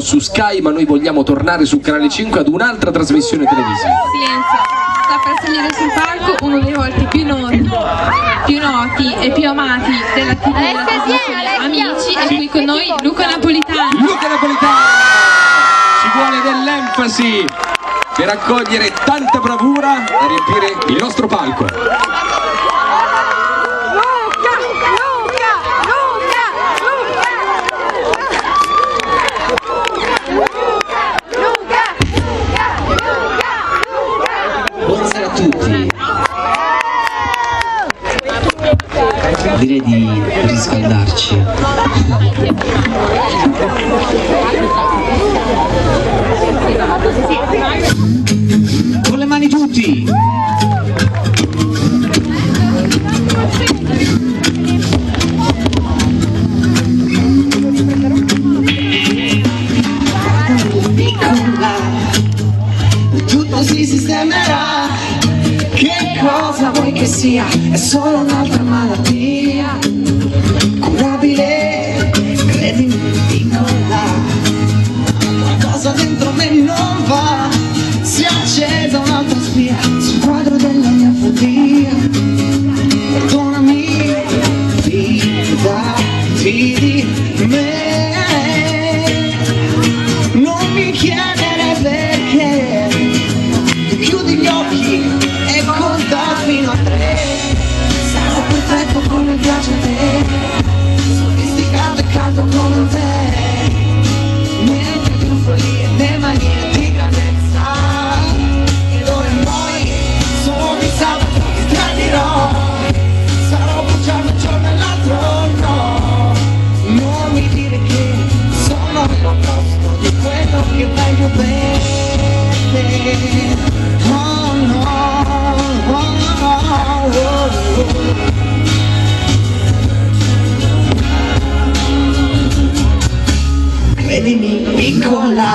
su Sky, ma noi vogliamo tornare su Canale 5 ad un'altra trasmissione televisiva. Silenzio, sta per salire sul palco uno dei volti più noti e più amati della TV della trasmissione Amici, e qui con noi Luca Napolitano. Luca Napolitano! Ci vuole dell'enfasi per accogliere tanta bravura e riempire il nostro palco. Buonasera a tutti. Direi di riscaldarci. Con le mani tutti. Piccola, tutto si sistemerà. Che cosa vuoi che sia? È solo un'altra malattia curabile, credimi, piccola. Qualcosa dentro me non va, si è accesa un'altra spia sul quadro della mia follia. Perdonami, fidati di me, non mi chiedere perché. Chiudi gli occhi e conta fino a 3. Sarò perfetto come piace a te, sofisticato e caldo come te. Niente più follie né manie di grandezza. E d'ora in poi solo di sabato ti tradirò. Sarò bruciato un giorno e l'altro no. Non mi dire che sono l'opposto di quello che meglio vede. Oh no, oh no, oh. Credimi, piccola,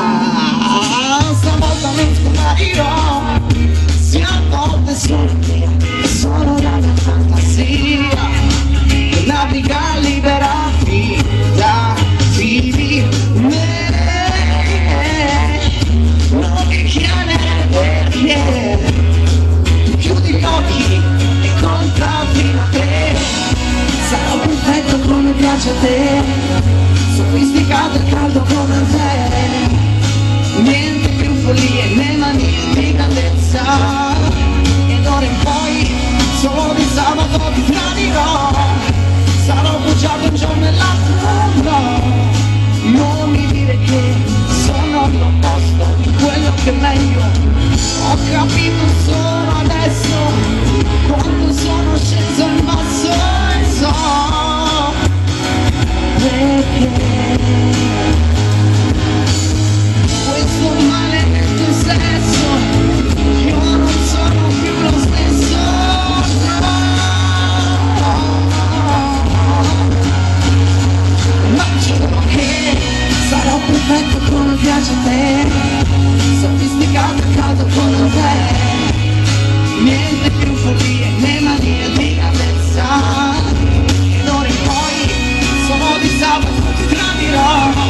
stavolta non sbaglierò. Se a volte sono mia, è solo la mia fantasia che naviga libera, fidati di me. Non mi chiedere perché. Chiudi gli occhi e conta fino a 3. Sarò perfetto come piace a te, sofisticato e caldo come te. Niente più follie né manie di grandezza. E d'ora in poi solo di sabato ti tradirò. Sarò bruciato un giorno e l'altro no. Non mi dire che sono l'opposto di quello che è meglio. Ho capito solo adesso quando sono sceso in basso e so perché. Questo maledetto sesso, io non sono più lo stesso. Ma giuro che sarò perfetto come piace a te, sofisticato e caldo come te. Niente più follie né manie di grandezza. E d'ora in poi sono di sabato ti tradirò.